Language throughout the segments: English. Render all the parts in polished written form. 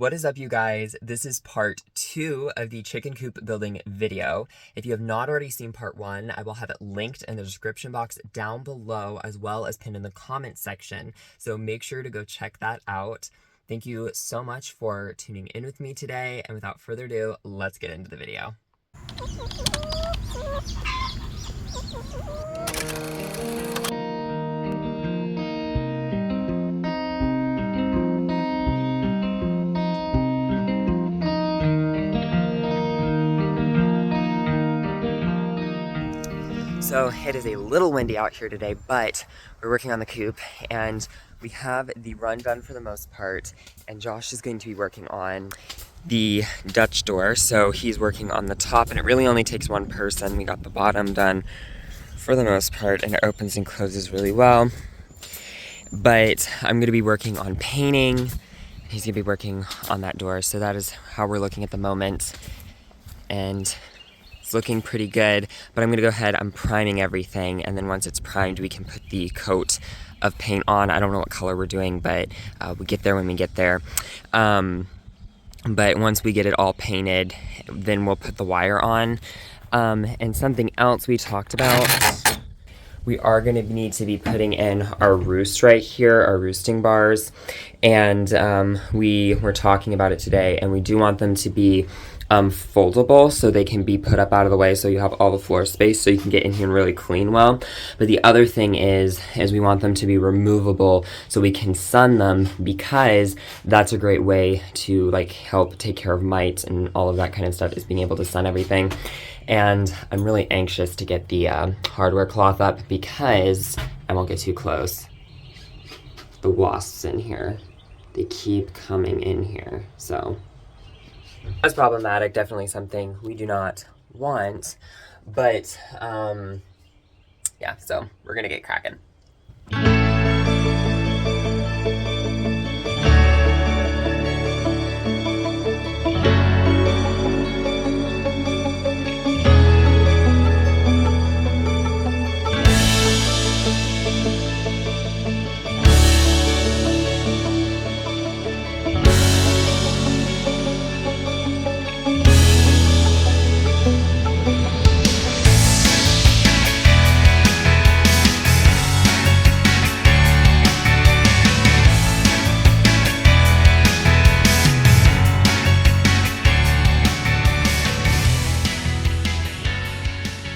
What is up, you guys? This is part 2 of the chicken coop building video. If you have not already seen part 1, I will have it linked in the description box down below as well as pinned in the comment section. So make sure to go check that out. Thank you so much for tuning in with me today. And without further ado, let's get into the video. So it is a little windy out here today, but we're working on the coop and we have the run done for the most part, and Josh is going to be working on the Dutch door. So he's working on the top, and it really only takes one person. We got the bottom done for the most part, and it opens and closes really well. But I'm going to be working on painting. He's going to be working on that door. So that is how we're looking at the moment. And looking pretty good, but I'm gonna go ahead, I'm priming everything, and then once it's primed we can put the coat of paint on. I don't know what color we're doing, but we get there when we get there. But once we get it all painted, then we'll put the wire on. And something else we talked about, we are gonna need to be putting in our roost right here, our roosting bars, and we were talking about it today, and we do want them to be foldable so they can be put up out of the way so you have all the floor space so you can get in here and really clean well. But the other thing is we want them to be removable so we can sun them, because that's a great way to like help take care of mites and all of that kind of stuff, is being able to sun everything. And I'm really anxious to get the hardware cloth up, because I won't get too close. The wasps in here, they keep coming in here, so that's problematic, definitely something we do not want, but yeah, so we're gonna get cracking.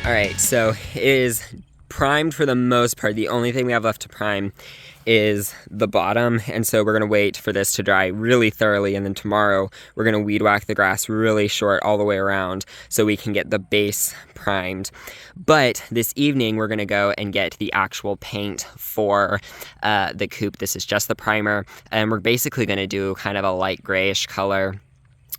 Alright, so it is primed for the most part. The only thing we have left to prime is the bottom, and so we're going to wait for this to dry really thoroughly, and then tomorrow we're going to weed whack the grass really short all the way around so we can get the base primed. But this evening we're going to go and get the actual paint for the coop. This is just the primer, and we're basically going to do kind of a light grayish color.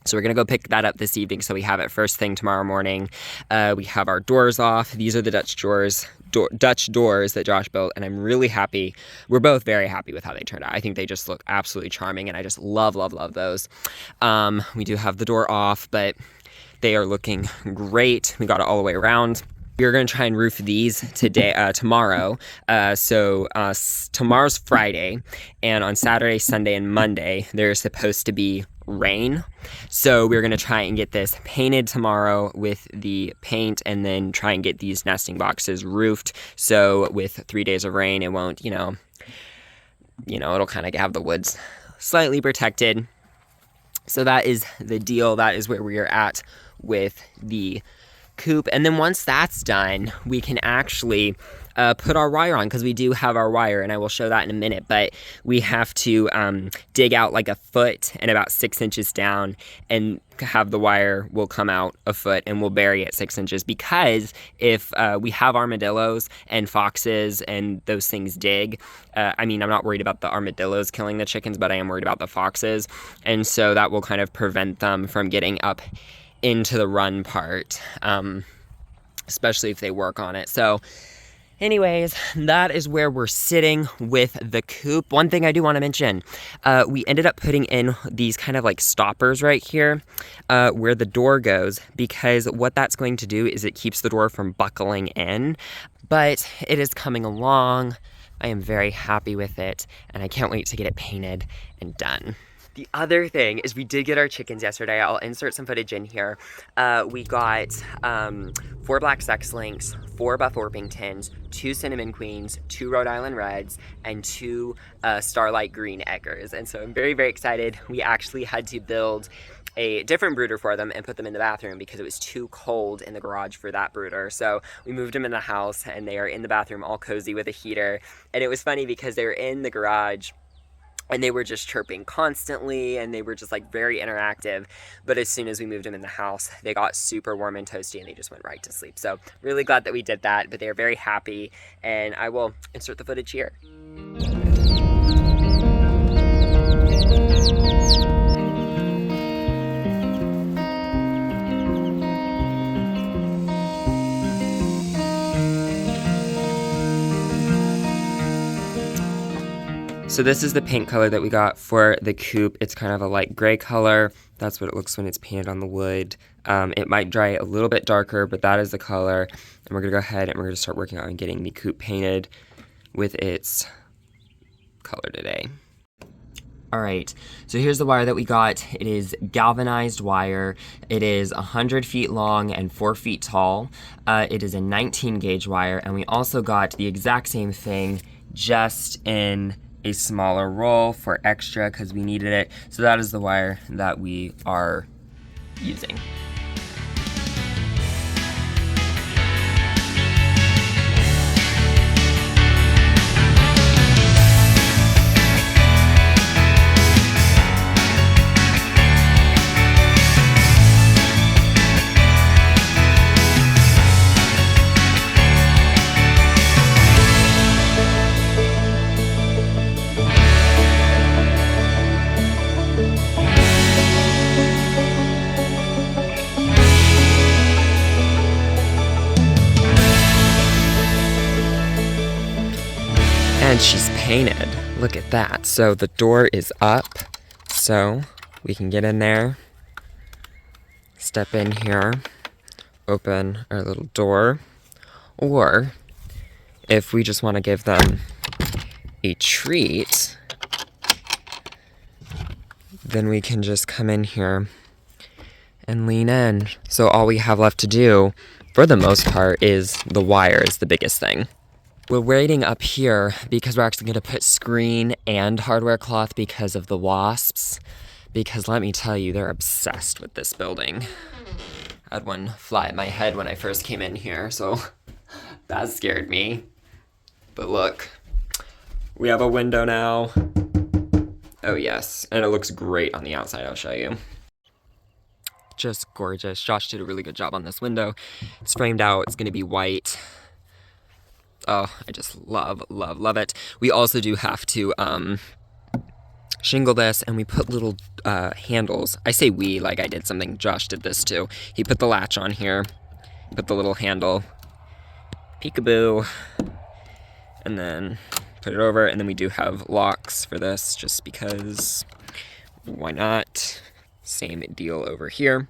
So we're going to go pick that up this evening so we have it first thing tomorrow morning. We have our doors off. These are the Dutch doors that Josh built, and I'm really happy. We're both very happy with how they turned out. I think they just look absolutely charming, and I just love, love, love those. We do have the door off, but they are looking great. We got it all the way around. We're going to try and roof these tomorrow. Tomorrow's Friday, and on Saturday, Sunday, and Monday, there's supposed to be rain. So we're going to try and get this painted tomorrow with the paint, and then try and get these nesting boxes roofed. So with 3 days of rain, it won't, it'll kind of have the woods slightly protected. So that is the deal. That is where we are at with the coop. And then once that's done, we can actually put our wire on, because we do have our wire, and I will show that in a minute. But we have to dig out like a foot and about 6 inches down, and have the wire will come out a foot, and we'll bury it 6 inches, because if we have armadillos and foxes and those things dig, I'm not worried about the armadillos killing the chickens, but I am worried about the foxes, and so that will kind of prevent them from getting up into the run part, especially if they work on it. So anyways, that is where we're sitting with the coop. One thing I do want to mention, we ended up putting in these kind of like stoppers right here where the door goes, because what that's going to do is it keeps the door from buckling in. But it is coming along. I am very happy with it, and I can't wait to get it painted and done. The other thing is we did get our chickens yesterday. I'll insert some footage in here. We got 4 black sex links, 4 buff Orpingtons, 2 cinnamon queens, 2 Rhode Island reds, and 2 starlight green eggers. And so I'm very, very excited. We actually had to build a different brooder for them and put them in the bathroom because it was too cold in the garage for that brooder. So we moved them in the house, and they are in the bathroom all cozy with a heater. And it was funny because they were in the garage and they were just chirping constantly, and they were just like very interactive. But as soon as we moved them in the house, they got super warm and toasty, and they just went right to sleep. So really glad that we did that, but they are very happy, and I will insert the footage here. So this is the paint color that we got for the Coop. It's kind of a light gray color. That's what it looks when it's painted on the wood. It might dry a little bit darker, but that is the color. And we're gonna go ahead and we're gonna start working on getting the Coop painted with its color today. All right, so here's the wire that we got. It is galvanized wire. It is 100 feet long and 4 feet tall. It is a 19 gauge wire, and we also got the exact same thing, just in a smaller roll for extra because we needed it. So that is the wire that we are using. And she's painted. Look at that. So the door is up, so we can get in there, step in here, open our little door, or if we just want to give them a treat, then we can just come in here and lean in. So all we have left to do, for the most part, is the wire is the biggest thing. We're waiting up here because we're actually going to put screen and hardware cloth because of the wasps. Because let me tell you, they're obsessed with this building. I had one fly at my head when I first came in here, so that scared me. But look, we have a window now. Oh yes, and it looks great on the outside, I'll show you. Just gorgeous. Josh did a really good job on this window. It's framed out, it's going to be white. Oh, I just love, love, love it. We also do have to shingle this, and we put little handles. I say we, like I did something. Josh did this too. He put the latch on here, put the little handle, peekaboo, and then put it over, and then we do have locks for this just because why not? Same deal over here.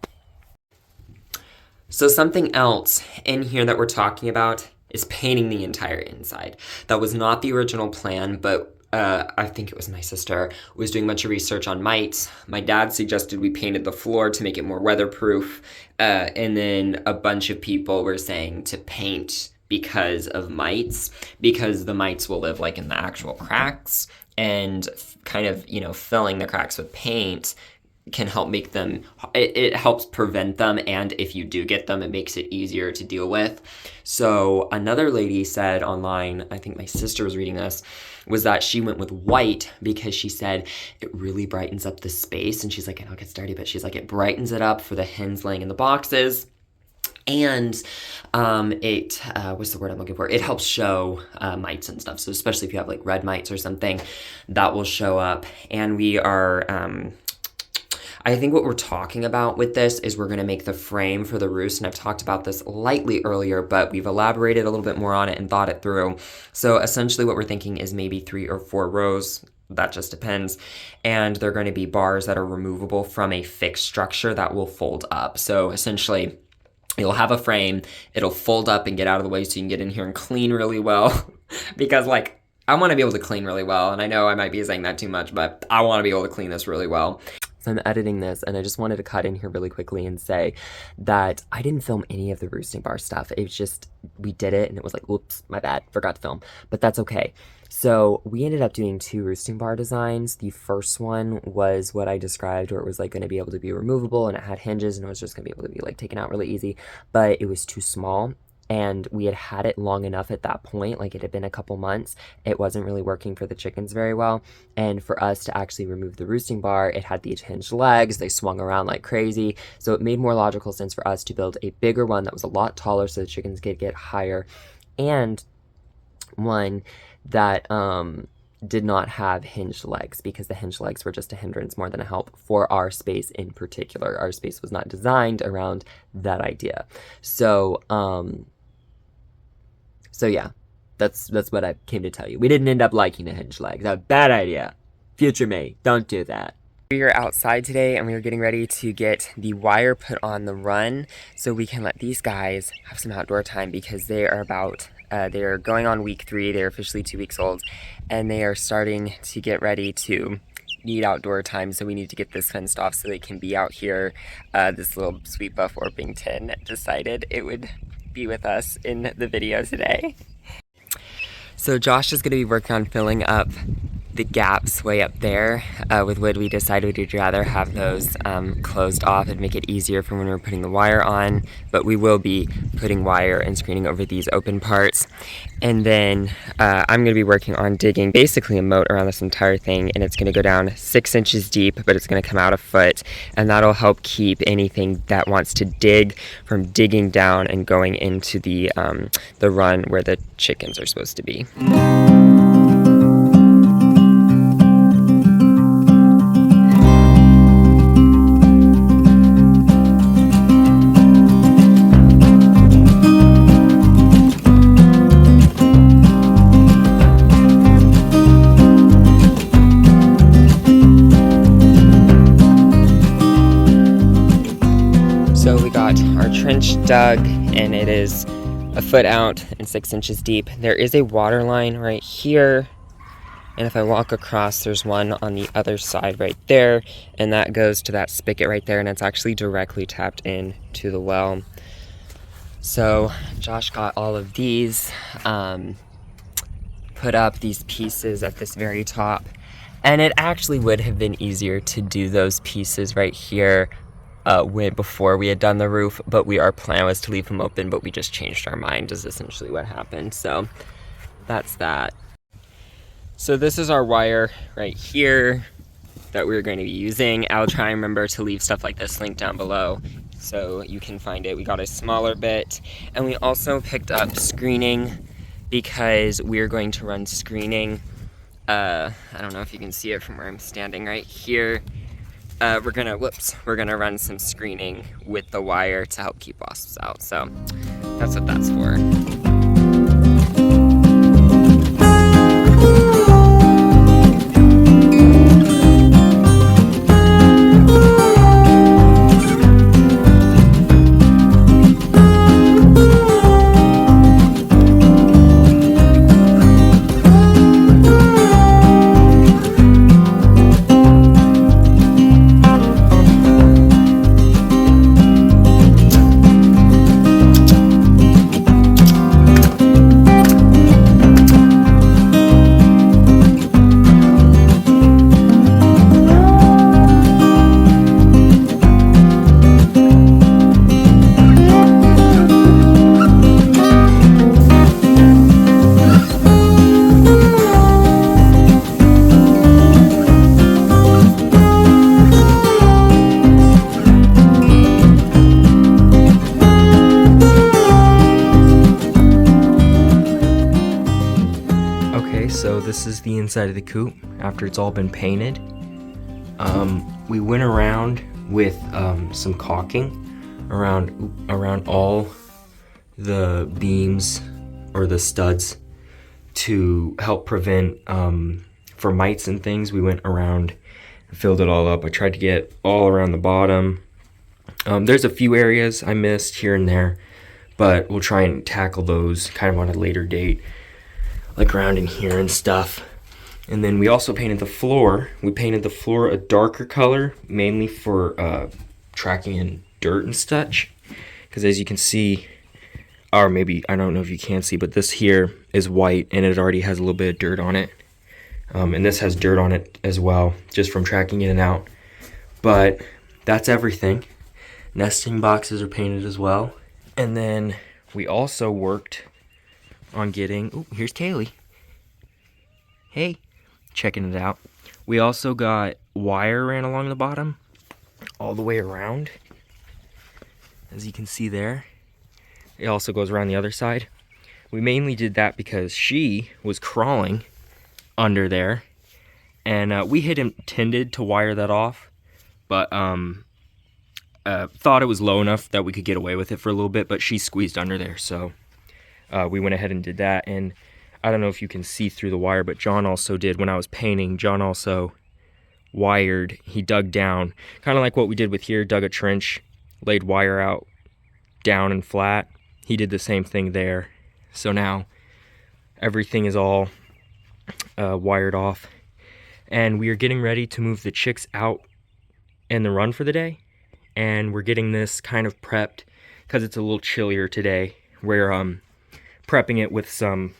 So something else in here that we're talking about is painting the entire inside. That was not the original plan, but I think it was my sister was doing a bunch of research on mites. My dad suggested we painted the floor to make it more weatherproof, and then a bunch of people were saying to paint because of mites, because the mites will live like in the actual cracks, and kind of, you know, filling the cracks with paint can help make them, it helps prevent them, and if you do get them, it makes it easier to deal with. So another lady said online, I think my sister was reading this, was that she went with white because she said it really brightens up the space, and she's like, I know it gets dirty, but she's like, it brightens it up for the hens laying in the boxes. And it, what's the word I'm looking for? It helps show mites and stuff. So especially if you have like red mites or something, that will show up. And we are, I think what we're talking about with this is we're going to make the frame for the roost. And I've talked about this lightly earlier, but we've elaborated a little bit more on it and thought it through. So essentially what we're thinking is maybe 3 or 4 rows. That just depends. And they're going to be bars that are removable from a fixed structure that will fold up. So essentially, you'll have a frame, it'll fold up and get out of the way so you can get in here and clean really well. Because like, I want to be able to clean really well, and I know I might be saying that too much, but I want to be able to clean this really well. So I'm editing this, and I just wanted to cut in here really quickly and say that I didn't film any of the roosting bar stuff. It was just, we did it, and it was like, whoops, my bad, forgot to film. But that's okay. So we ended up doing 2 roosting bar designs. The first one was what I described, where it was like going to be able to be removable, and it had hinges, and it was just going to be able to be like taken out really easy. But it was too small. And we had had it long enough at that point, like it had been a couple months. It wasn't really working for the chickens very well. And for us to actually remove the roosting bar, it had these hinged legs. They swung around like crazy. So it made more logical sense for us to build a bigger one that was a lot taller so the chickens could get higher. And one that did not have hinged legs, because the hinged legs were just a hindrance more than a help for our space in particular. Our space was not designed around that idea. So yeah, that's what I came to tell you. We didn't end up liking the hinge legs. That's a bad idea. Future me, don't do that. We are outside today, and we are getting ready to get the wire put on the run so we can let these guys have some outdoor time, because they are they're going on week 3. They're officially 2 weeks old, and they are starting to get ready to need outdoor time, so we need to get this fenced off so they can be out here. This little sweet buff Orpington decided it would be with us in the video today. So Josh is going to be working on filling up the gaps way up there with wood. We decided we'd rather have those closed off and make it easier for when we're putting the wire on, but we will be putting wire and screening over these open parts. And then I'm going to be working on digging basically a moat around this entire thing, and it's going to go down 6 inches deep, but it's going to come out a foot, and that'll help keep anything that wants to dig from digging down and going into the run where the chickens are supposed to be. So we got our trench dug, and it is a foot out and 6 inches deep. There is a water line right here, and if I walk across, there's one on the other side right there, and that goes to that spigot right there, and it's actually directly tapped into the well. So Josh got all of these, put up these pieces at this very top, and it actually would have been easier to do those pieces right here way before we had done the roof, but our plan was to leave them open, but we just changed our mind is essentially what happened. So that's that. So this is our wire right here that we're going to be using. I'll try and remember to leave stuff like this linked down below so you can find it. We got a smaller bit, and we also picked up screening because we're going to run screening. I don't know if you can see it from where I'm standing right here. We're gonna run some screening with the wire to help keep wasps out. So that's what that's for. So this is the inside of the coop after it's all been painted. We went around with some caulking around all the beams or the studs to help prevent for mites and things. We went around and filled it all up. I tried to get all around the bottom. There's a few areas I missed here and there, but we'll try and tackle those kind of on a later date. like around in here and stuff. And then we also painted the floor. We painted the floor a darker color, mainly for tracking in dirt and such. Because as you can see, or maybe, I don't know if you can see, but this here is white and it already has a little bit of dirt on it. And this has dirt on it as well, just from tracking in and out. But that's everything. Nesting boxes are painted as well. And then we also worked on getting, oh, here's Kaylee. Hey, checking it out. We also got wire ran along the bottom, all the way around, as you can see there. It also goes around the other side. We mainly did that because she was crawling under there, and we had intended to wire that off, but thought it was low enough that we could get away with it for a little bit, but she squeezed under there, so we went ahead and did that. And I don't know if you can see through the wire, but John also did, when I was painting, John also wired, he dug down, kind of like what we did with here, dug a trench, laid wire out down and flat. He did the same thing there. So now everything is all wired off, and we are getting ready to move the chicks out in the run for the day. And we're getting this kind of prepped because it's a little chillier today. We're prepping it with some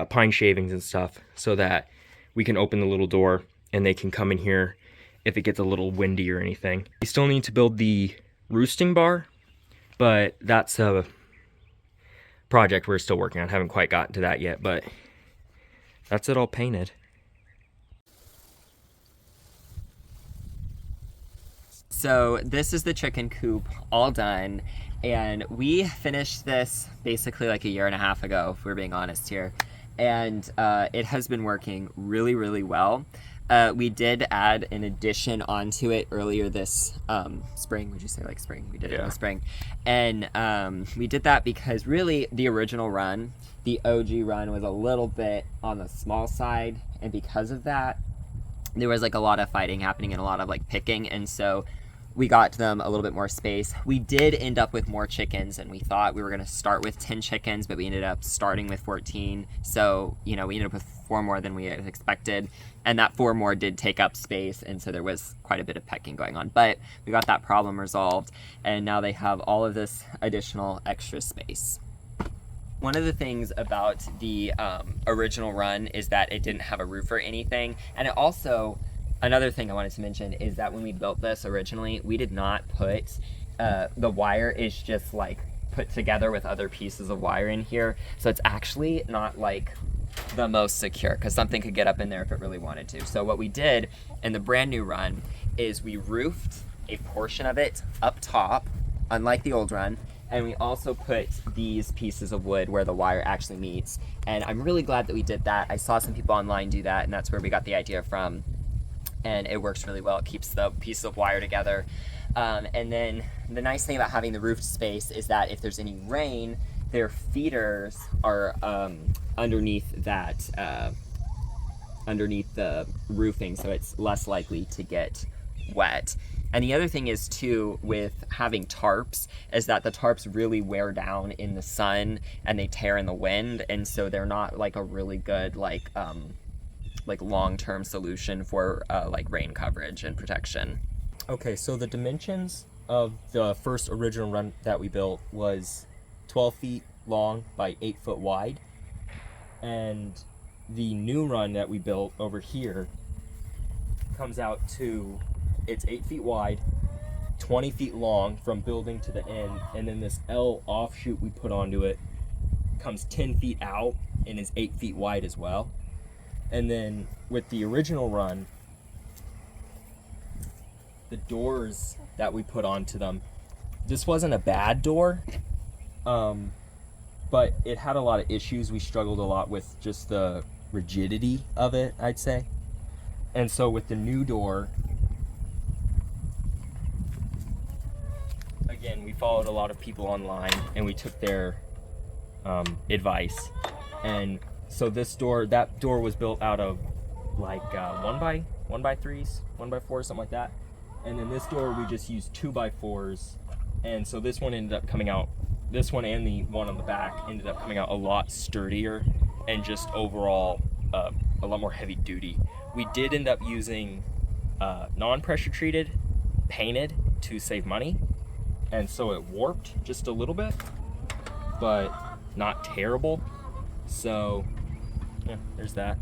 pine shavings and stuff so that we can open the little door and they can come in here if it gets a little windy or anything. We still need to build the roosting bar, but that's a project we're still working on. Haven't quite gotten to that yet, but that's it all painted. So this is the chicken coop all done, and we finished this basically like a year and a half ago, if we're being honest here. And it has been working really, really well. We did add an addition onto it earlier this spring. Would you say like spring? We did it in the spring. And we did that because really the original run, the OG run, was a little bit on the small side. And because of that, there was like a lot of fighting happening and a lot of like picking. And so we got them a little bit more space. We did end up with more chickens, and we thought we were gonna start with 10 chickens, but we ended up starting with 14. So, you know, we ended up with 4 more than we had expected. And that 4 more did take up space, and so there was quite a bit of pecking going on. But we got that problem resolved, and now they have all of this additional extra space. One of the things about the original run is that it didn't have a roof or anything. And it also, another thing I wanted to mention is that when we built this originally, we did not put, the wire is just like put together with other pieces of wire in here. So it's actually not like the most secure, because something could get up in there if it really wanted to. So what we did in the brand new run is we roofed a portion of it up top, unlike the old run, and we also put these pieces of wood where the wire actually meets. And I'm really glad that we did that. I saw some people online do that, and that's where we got the idea from. And it works really well. It keeps the pieces of wire together. And then the nice thing about having the roofed space is that if there's any rain, their feeders are underneath that, underneath the roofing, so it's less likely to get wet. And the other thing is too, with having tarps, is that the tarps really wear down in the sun and they tear in the wind, and so they're not like a really good like long-term solution for like rain coverage and protection. Okay, so the dimensions of the first original run that we built was 12 feet long by 8 foot wide, and the new run that we built over here comes out to, it's 8 feet wide, 20 feet long from building to the end, and then this L offshoot we put onto it comes 10 feet out and is 8 feet wide as well. And then with the original run, the doors that we put onto them, this wasn't a bad door, but it had a lot of issues. We struggled a lot with just the rigidity of it, I'd say. And so with the new door, again, we followed a lot of people online and we took their advice. And so this door, that door was built out of like 1x3s, 1x4s, something like that. And then this door we just used 2x4s. And so this one ended up coming out, this one and the one on the back ended up coming out a lot sturdier and just overall a lot more heavy duty. We did end up using non-pressure treated, painted to save money, and so it warped just a little bit, but not terrible. So yeah, there's that.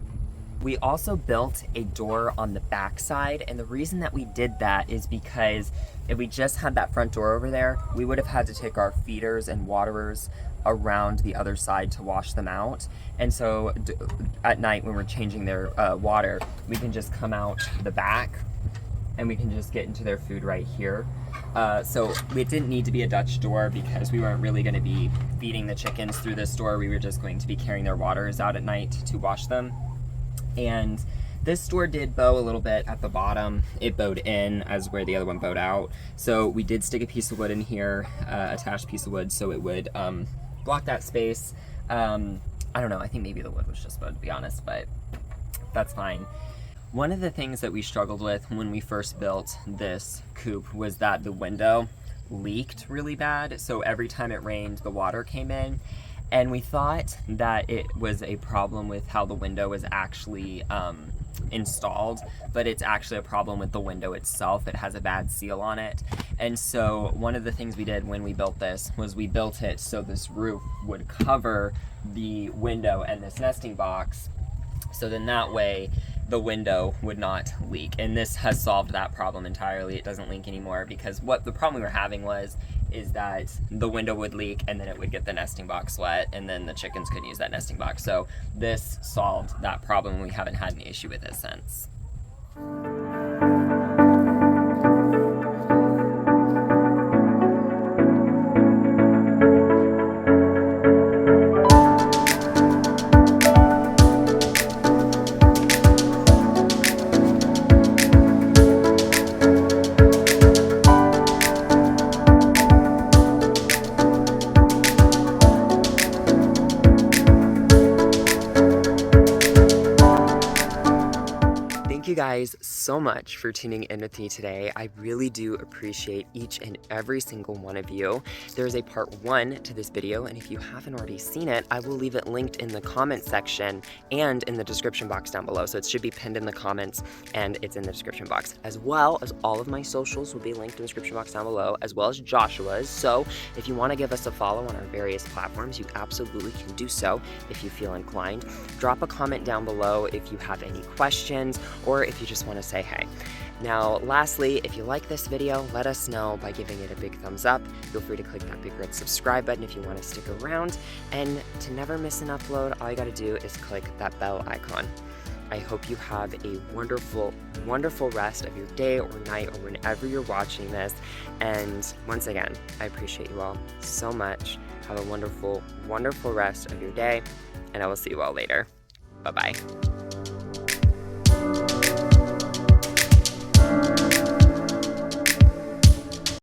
We also built a door on the back side, and the reason that we did that is because if we just had that front door over there, we would have had to take our feeders and waterers around the other side to wash them out. And so at night when we're changing their water, we can just come out the back and we can just get into their food right here. So it didn't need to be a Dutch door because we weren't really going to be feeding the chickens through this door. We were just going to be carrying their waters out at night to wash them. And this door did bow a little bit at the bottom. It bowed in as where the other one bowed out. So we did stick a piece of wood in here, attached piece of wood, so it would block that space. I don't know, I think maybe the wood was just bowed, to be honest, but that's fine. One of the things that we struggled with when we first built this coop was that the window leaked really bad. So every time it rained, the water came in. And we thought that it was a problem with how the window was actually installed, but it's actually a problem with the window itself. It has a bad seal on it. And so one of the things we did when we built this was we built it so this roof would cover the window and this nesting box. So then that way the window would not leak. And this has solved that problem entirely. It doesn't leak anymore because what the problem we were having is that the window would leak and then it would get the nesting box wet and then the chickens couldn't use that nesting box. So this solved that problem and we haven't had any issue with it since. Thank you guys so much for tuning in with me today. I really do appreciate each and every single one of you. There's a part 1 to this video, and if you haven't already seen it, I will leave it linked in the comment section and in the description box down below. So it should be pinned in the comments and it's in the description box, as well as all of my socials will be linked in the description box down below, as well as Joshua's. So if you want to give us a follow on our various platforms, you absolutely can do so if you feel inclined. Drop a comment down below if you have any questions or if you just want to say hey. Now, lastly, if you like this video, let us know by giving it a big thumbs up. Feel free to click that big red subscribe button if you want to stick around. And to never miss an upload, all you got to do is click that bell icon. I hope you have a wonderful, wonderful rest of your day or night or whenever you're watching this. And once again, I appreciate you all so much. Have a wonderful, wonderful rest of your day, and I will see you all later. Bye-bye.